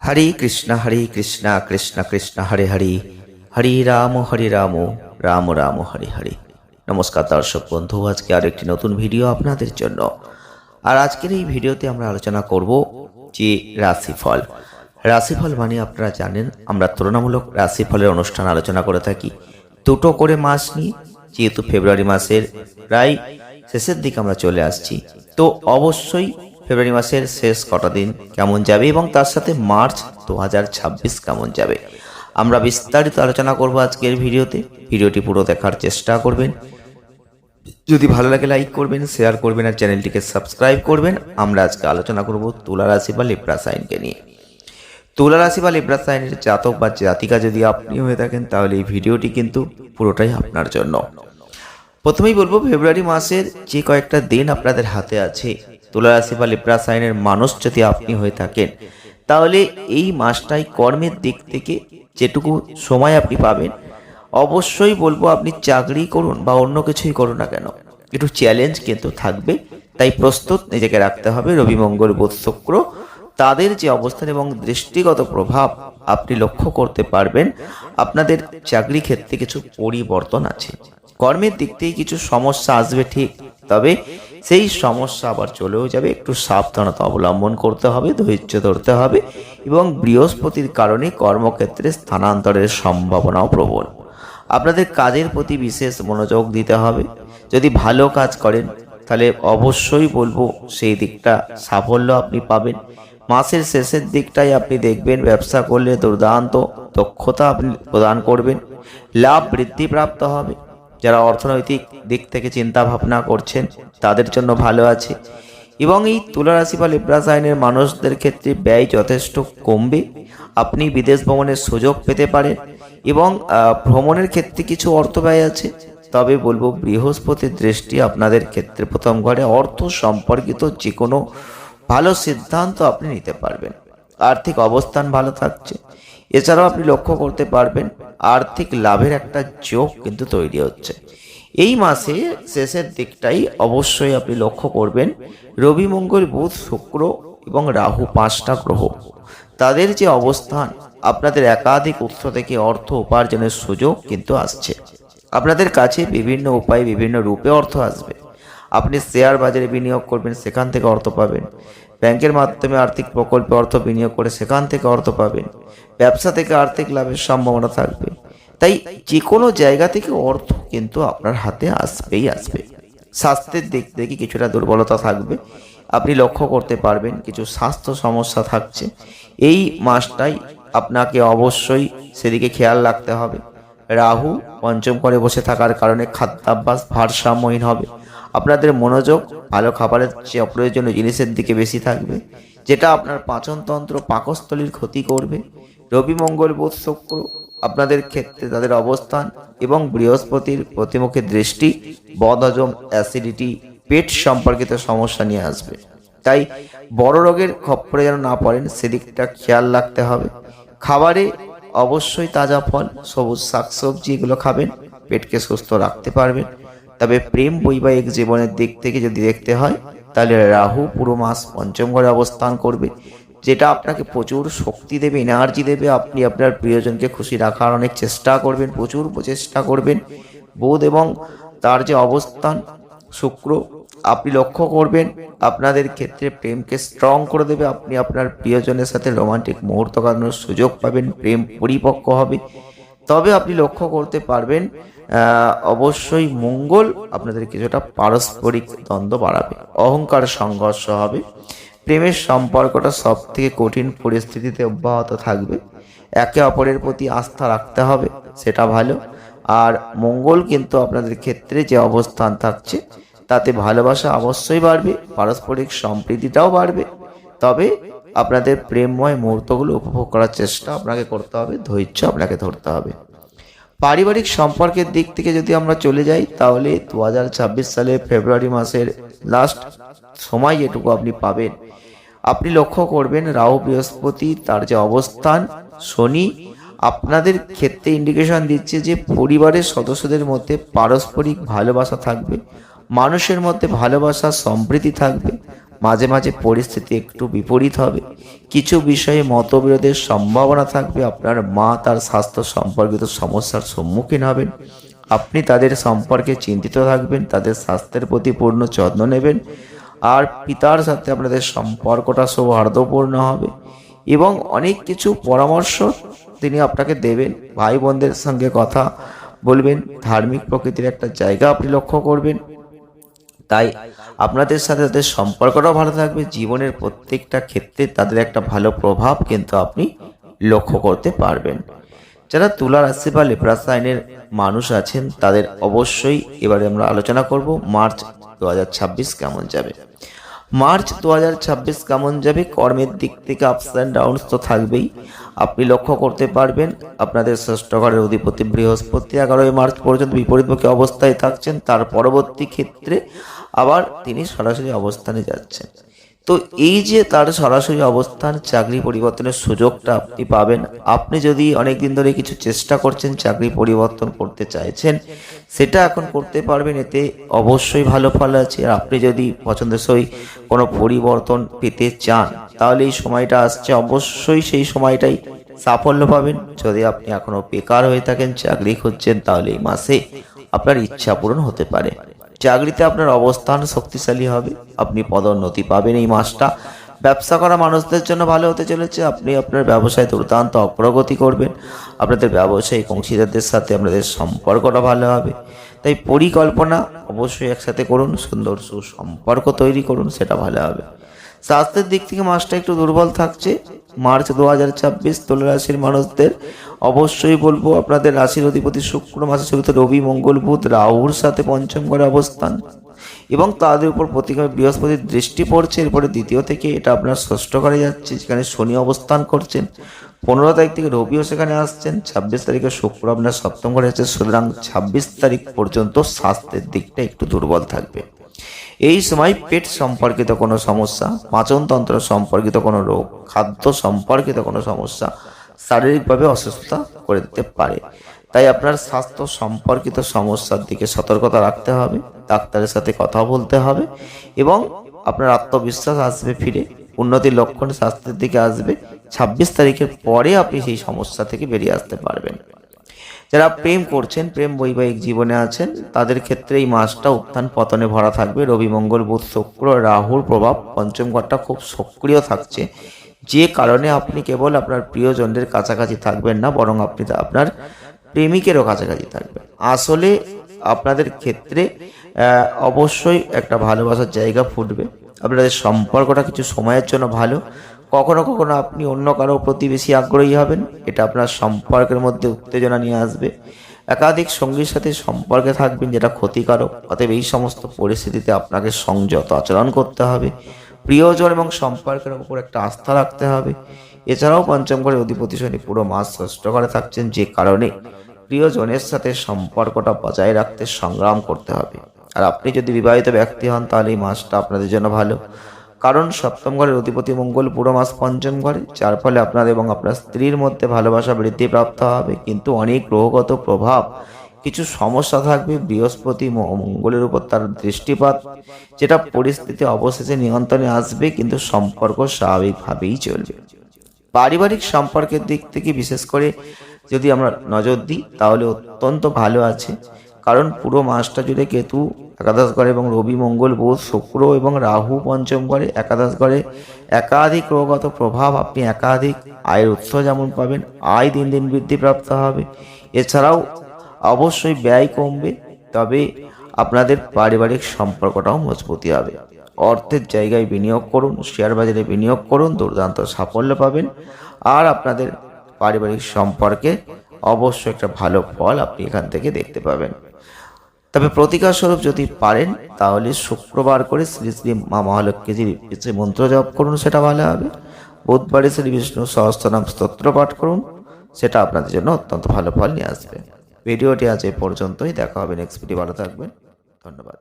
হরে কৃষ্ণ কৃষ্ণ কৃষ্ণ হরে হরে, হরে রাম রাম রাম হরে হরে। নমস্কার দর্শক বন্ধু, আজকে আর একটি নতুন ভিডিও আপনাদের জন্য। আর আজকের এই ভিডিওতে আমরা আলোচনা করব যে রাশিফল। রাশিফল মানে আপনারা জানেন আমরা তুলনামূলক রাশিফলের অনুষ্ঠান আলোচনা করে থাকি দুটো করে মাস নিয়ে। যেহেতু ফেব্রুয়ারি মাসের প্রায় শেষের দিকে আমরা চলে আসছি, তো অবশ্যই ফেব্রুয়ারি মাসের শেষ কটা দিন কেমন যাবে এবং তার সাথে মার্চ 2026 কেমন যাবে আমরা বিস্তারিত আলোচনা করব আজকের ভিডিওতে। ভিডিওটি পুরো দেখার চেষ্টা করবেন, যদি ভালো লাগে লাইক করবেন, শেয়ার করবেন আর চ্যানেলটিকে সাবস্ক্রাইব করবেন। আমরা আজকে আলোচনা করব তুলা রাশি বা লিব্রা সাইনকে নিয়ে। তুলা রাশি বা লিব্রা সাইনের জাতক বা জাতিকা যদি আপনি হয়ে থাকেন তাহলে এই ভিডিওটি কিন্তু পুরোটাই আপনার জন্য। প্রথমেই বলবো, ফেব্রুয়ারি মাসের যে কয়েকটা দিন আপনাদের হাতে আছে, তুলা রাশি বা লিব্রা সাইনের মানুষ যদি আপনি হয়ে থাকেন তাহলে এই মাসটাই কর্মের দিক থেকে যেটুকু সময় আপনি পাবেন, অবশ্যই বলবো আপনি চাকরি করুন বা অন্য কিছুই করুন না কেন, একটু চ্যালেঞ্জ কিন্তু থাকবে। তাই প্রস্তুত নিজেকে রাখতে হবে। রবি মঙ্গল বুধ শুক্র তাদের যে অবস্থান এবং দৃষ্টিগত প্রভাব আপনি লক্ষ্য করতে পারবেন, আপনাদের চাকরি ক্ষেত্রে কিছু পরিবর্তন আছে। কর্মের দিক থেকে কিছু সমস্যা আসবে ঠিক, তবে সেই সমস্যা আবার চলেও যাবে। একটু সাবধানতা অবলম্বন করতে হবে, ধৈর্য ধরতে হবে এবং বৃহস্পতির কারণে কর্মক্ষেত্রে স্থানান্তরের সম্ভাবনাও প্রবল। আপনাদের কাজের প্রতি বিশেষ মনোযোগ দিতে হবে। যদি ভালো কাজ করেন তাহলে অবশ্যই বলবো সেই দিকটা সাফল্য আপনি পাবেন। মাসের শেষের দিকটাই আপনি দেখবেন ব্যবসা করলে দুর্দান্ত দক্ষতা আপনি প্রদান করবেন, লাভ বৃদ্ধি প্রাপ্ত হবে। যারা অর্থনৈতিক দিক থেকে চিন্তা ভাবনা করছেন তাদের জন্য ভালো আছে। এবং এই তুলা রাশি বা লিব্রা সাইনের মানুষদের ক্ষেত্রে ব্যয় যথেষ্ট কমবে। আপনি বিদেশ ভ্রমণের সুযোগ পেতে পারেন এবং ভ্রমণের ক্ষেত্রে কিছু অর্থ ব্যয় আছে। তবে বলবো বৃহস্পতির দৃষ্টি আপনাদের ক্ষেত্রে প্রথম ঘরে অর্থ সম্পর্কিত যে কোনো ভালো সিদ্ধান্ত আপনি নিতে পারবেন। আর্থিক অবস্থান ভালো থাকছে। এছাড়াও আপনি লক্ষ্য করতে পারবেন আর্থিক লাভের একটা যোগ কিন্তু তৈরি হচ্ছে। এই মাসে শেষের দিকটাই অবশ্যই আপনি লক্ষ্য করবেন রবি মঙ্গল বুধ শুক্র এবং রাহু, 5টা গ্রহ তাদের যে অবস্থান, আপনাদের একাধিক উৎস থেকে অর্থ উপার্জনের সুযোগ কিন্তু আসছে। আপনাদের কাছে বিভিন্ন উপায়ে বিভিন্ন রূপে অর্থ আসবে। আপনি শেয়ার বাজারে বিনিয়োগ করবেন, সেখান থেকে অর্থ পাবেন। ব্যাংকের মাধ্যমে আর্থিক প্রকল্পে অর্থ বিনিয়োগ করে সেখান থেকে অর্থ পাবেন। ব্যবসা থেকে আর্থিক লাভের সম্ভাবনা থাকবে। তাই যে কোনো জায়গা থেকে অর্থ কিন্তু আপনার হাতে আসবেই আসবে। স্বাস্থ্যের দিক থেকে কিছুটা দুর্বলতা থাকবে, আপনি লক্ষ্য করতে পারবেন কিছু স্বাস্থ্য সমস্যা থাকছে। এই মাসটাই আপনাকে অবশ্যই সেদিকে খেয়াল রাখতে হবে। রাহু পঞ্চম ঘরে বসে থাকার কারণে খাদ্যাভ্যাস ভারসাম্যহীন হবে। আপনাদের মনোযোগ ভালো খাবারের চেয়ে অপ্রয়োজনীয় জিনিসের দিকে বেশি থাকবে, যেটা আপনার পাচনতন্ত্র পাকস্থলীর ক্ষতি করবে। রবি মঙ্গল বুধ শুক্র আপনাদের ক্ষেত্রে তাদের অবস্থান এবং বৃহস্পতির প্রতিমুখী দৃষ্টি বদহজম, অ্যাসিডিটি, পেট সম্পর্কিত সমস্যা নিয়ে আসবে। তাই বড় রোগের খপ্পরে যেন না পড়েন সেদিকটা খেয়াল রাখতে হবে। খাবারে অবশ্যই তাজা ফল, সবুজ শাকসবজি এগুলো খাবেন, পেটকে সুস্থ রাখতে পারবেন। তবে প্রেম বৈবাহিক জীবনের দিক থেকে যদি দেখতে হয় তাহলে রাহু পুরো মাস পঞ্চম ঘরে অবস্থান করবে, যেটা আপনাকে প্রচুর শক্তি দেবে, এনার্জি দেবে। আপনি আপনার প্রিয়জনকে খুশি রাখার অনেক চেষ্টা করবেন, প্রচুর প্রচেষ্টা করবেন। বুধ এবং তার যে অবস্থান শুক্র আপনি লক্ষ্য করবেন আপনাদের ক্ষেত্রে প্রেমকে স্ট্রং করে দেবে। আপনি আপনার প্রিয়জনের সাথে রোমান্টিক মুহূর্ত কাটানোর সুযোগ পাবেন, প্রেম পরিপক্ক হবে। তবে আপনি লক্ষ্য করতে পারবেন অবশ্যই মঙ্গল আপনাদের কিছুটা পারস্পরিক দ্বন্দ্ব বাড়াবে, অহংকার সংঘর্ষ হবে। প্রেমের সম্পর্কটা সব থেকে কঠিন পরিস্থিতিতে অব্যাহত থাকবে। একে অপরের প্রতি আস্থা রাখতে হবে, সেটা ভালো। আর মঙ্গল কিন্তু আপনাদের ক্ষেত্রে যে অবস্থান থাকছে তাতে ভালোবাসা অবশ্যই বাড়বে, পারস্পরিক সম্প্রীতিটাও বাড়বে। তবে আপনাদের প্রেমময় মুহূর্তগুলো উপভোগ করার চেষ্টা আপনাকে করতে হবে, ধৈর্য আপনাকে ধরতে হবে। পারিবারিক সম্পর্কের দিক থেকে যদি আমরা চলে যাই তাহলে 2026 সালে ফেব্রুয়ারি মাসের লাস্ট সময় যেটুকু আপনি পাবেন, আপনি লক্ষ্য করবেন রাহু বৃহস্পতি তার যে অবস্থান, শনি আপনাদের ক্ষেত্রে ইন্ডিকেশন দিচ্ছে যে পরিবারের সদস্যদের মধ্যে পারস্পরিক ভালোবাসা থাকবে, মানুষের মধ্যে ভালোবাসা সম্প্রীতি থাকবে। মাঝে মাঝে পরিস্থিতি একটু বিপরীত হবে, কিছু বিষয়ে মতবিরোধের সম্ভাবনা থাকবে। আপনার মা তার স্বাস্থ্য সম্পর্কিত সমস্যার সম্মুখীন হবেন। আপনি তাদের সম্পর্কে চিন্তিত থাকবেন, তাদের স্বাস্থ্যের প্রতি পূর্ণ যত্ন নেবেন। আর পিতার সাথে আপনাদের সম্পর্কটা সৌহার্দ্যপূর্ণ হবে এবং অনেক কিছু পরামর্শ তিনি আপনাকে দেবেন। ভাই বোনদের সঙ্গে কথা বলবেন, ধার্মিক প্রকৃতির একটা জায়গা আপনি লক্ষ্য করবেন। তাই আপনাদের সাথে তাদের সম্পর্কটাও ভালো থাকবে। জীবনের প্রত্যেকটা ক্ষেত্রে তাদের একটা ভালো প্রভাব কিন্তু আপনি লক্ষ্য করতে পারবেন। যারা তুলা রাশি বা লেপ্রা সাইনের মানুষ আছেন তাদের অবশ্যই এবারে আমরা আলোচনা করব মার্চ 2026 কেমন যাবে। মার্চ 2026 কেমন যাবে? কর্মের দিক থেকে আপস অ্যান্ড ডাউনস তো থাকবেই। আপনি লক্ষ্য করতে পারবেন আপনাদের ষষ্ঠ ঘরের অধিপতি বৃহস্পতি 11ই মার্চ পর্যন্ত বিপরীতমুখী অবস্থায় থাকছেন। তার পরবর্তী ক্ষেত্রে আবার তিনি সরাসরি অবস্থানে যাচ্ছেন। তো এই যে তার সরাসরি অবস্থান, চাকরি পরিবর্তনের সুযোগটা আপনি পাবেন। আপনি যদি অনেক দিন ধরে কিছু চেষ্টা করছেন, চাকরি পরিবর্তন করতে চাইছেন, সেটা এখন করতে পারবেন। এতে অবশ্যই ভালো ফল আছে। আর আপনি যদি পছন্দসই কোনো পরিবর্তন পেতে চান তাহলে এই সময়টা আসছে, অবশ্যই সেই সময়টাই সাফল্য পাবেন। যদি আপনি এখনো বেকার হয়ে থাকেন, চাকরি খুঁজছেন, তাহলে এই মাসে আপনার ইচ্ছা পূরণ হতে পারে। চাকরিতে আপনার অবস্থান শক্তিশালী হবে, আপনি পদোন্নতি পাবেন এই মাসটা। ব্যবসা করা মানুষদের জন্য ভালো হতে চলেছে। আপনি আপনার ব্যবসায় দুর্দান্ত অগ্রগতি করবেন। আপনাদের ব্যবসায়িক অংশীদারদের সাথে আপনাদের সম্পর্কটা ভালো হবে। তাই পরিকল্পনা অবশ্যই একসাথে করুন, সুন্দর সুসম্পর্ক তৈরি করুন, সেটা ভালো হবে। স্বাস্থ্যের দিক থেকে মাসটা একটু দুর্বল থাকছে। মার্চ 2026 তুলা রাশির মানুষদের অবশ্যই বলবো আপনাদের রাশির অধিপতি শুক্র মাসে চলিত রবি মঙ্গল বুধ রাহুর সাথে পঞ্চম ঘরে অবস্থান এবং তাদের উপর প্রতিক্রমে বৃহস্পতির দৃষ্টি পড়ছে। এরপরে দ্বিতীয় থেকে এটা আপনার ষষ্ঠ ঘরে যাচ্ছে, যেখানে শনি অবস্থান করছেন। 15 তারিখ থেকে রবিও সেখানে আসছেন। 26 তারিখে শুক্র আপনার সপ্তম ঘরে যাচ্ছে। সুতরাং 26 তারিখ পর্যন্ত স্বাস্থ্যের দিকটা একটু দুর্বল থাকবে। এই সময় পেট সম্পর্কিত কোনো সমস্যা, পাচনতন্ত্র সম্পর্কিত কোনো রোগ, খাদ্য সম্পর্কিত কোনো সমস্যা শারীরিকভাবে অসুস্থতা করে দিতে পারে। তাই আপনার স্বাস্থ্য সম্পর্কিত সমস্যার দিকে সতর্কতা রাখতে হবে, ডাক্তারের সাথে কথা বলতে হবে এবং আপনার আত্মবিশ্বাস আসবে ফিরে, উন্নতির লক্ষণ স্বাস্থ্যের দিকে আসবে। 26 তারিখের পরে আপনি সেই সমস্যা থেকে বেরিয়ে আসতে পারবেন। যারা প্রেম করছেন, প্রেম বৈবাহিক জীবনে আছেন, তাদের ক্ষেত্রে এই মাসটা উত্থান পতনে ভরা থাকবে। রবি মঙ্গল বুধ শুক্র রাহুর প্রভাব পঞ্চম ঘরটা খুব সক্রিয় থাকছে, যে কারণে আপনি কেবল আপনার প্রিয়জনদের কাছাকাছি থাকবেন না, বরং আপনি আপনার প্রেমিকেরও কাছাকাছি থাকবেন। আসলে আপনাদের ক্ষেত্রে অবশ্যই একটা ভালোবাসার জায়গা ফুটবে। আপনাদের সম্পর্কটা কিছু সময়ের জন্য ভালো। কখনো কখনো আপনি অন্য কারো প্রতি বেশি আগ্রহী হবেন, এটা আপনার সম্পর্কের মধ্যে উত্তেজনা নিয়ে আসবে। একাধিক সঙ্গীর সাথে সম্পর্কে থাকবেন, যেটা ক্ষতিকারক। অতএব এই সমস্ত পরিস্থিতিতে আপনাকে সংযত আচরণ করতে হবে। প্রিয়জন এবং সম্পর্কের উপর একটা আস্থা রাখতে হবে। এছাড়াও পঞ্চম ঘরের অধিপতি শনি পুরো মাস ষষ্ঠ ঘরে থাকছেন, যে কারণে প্রিয়জনের সাথে সম্পর্কটা বজায় রাখতে সংগ্রাম করতে হবে। আর আপনি যদি বিবাহিত ব্যক্তি হন তাহলে এই মাসটা আপনাদের জন্য ভালো, কারণ সপ্তম ঘরের অধিপতি মঙ্গল পুরো মাস পঞ্চম ঘরে, যার ফলে আপনার এবং আপনার স্ত্রীর মধ্যে ভালোবাসা বৃদ্ধি প্রাপ্ত হবে। কিন্তু অনেক গ্রহগত প্রভাব, কিছু সমস্যা থাকবে। বৃহস্পতি মঙ্গলের উপর তার দৃষ্টিপাত, যেটা পরিস্থিতি অবশেষে নিয়ন্ত্রণে আসবে, কিন্তু সম্পর্ক স্বাভাবিকভাবেই চলবে। পারিবারিক সম্পর্কের দিক থেকে বিশেষ করে যদি আমরা নজর দিই তাহলে অত্যন্ত ভালো আছে, কারণ পুরো মাসটা জুড়ে কেতু একাদশ ঘরে এবং রবি মঙ্গল বুধ শুক্র এবং রাহু পঞ্চম ঘরে। একাদশ ঘরে একাধিক গ্রহগত প্রভাব, আপনি একাধিক আয়ের উৎস যেমন পাবেন, আয় দিন দিন বৃদ্ধি প্রাপ্ত হবে। এছাড়াও অবশ্যই ব্যয় কমবে, তবে আপনাদের পারিবারিক সম্পর্কটাও মজবুতি হবে। অর্থের জায়গায় বিনিয়োগ করুন, শেয়ার বাজারে বিনিয়োগ করুন, দুর্দান্ত সাফল্য পাবেন। আর আপনাদের পারিবারিক সম্পর্কে অবশ্যই একটা ভালো ফল আপনি এখান থেকে দেখতে পাবেন। তবে প্রতিকার স্বরূপ যদি পারেন তাহলে শুক্রবার করে শ্রী শ্রী মা মহালক্ষ্মীজির যে মন্ত্র জপ করুন, সেটা ভালো হবে। বুধবারে শ্রী বিষ্ণু সহস্রনাম স্তোত্র পাঠ করুন, সেটা আপনাদের জন্য অত্যন্ত ভালো ফল নিয়ে আসবে। ভিডিওটি আজ এই পর্যন্তই, দেখা হবে নেক্সট ভিডিও। ভালো থাকবেন, ধন্যবাদ।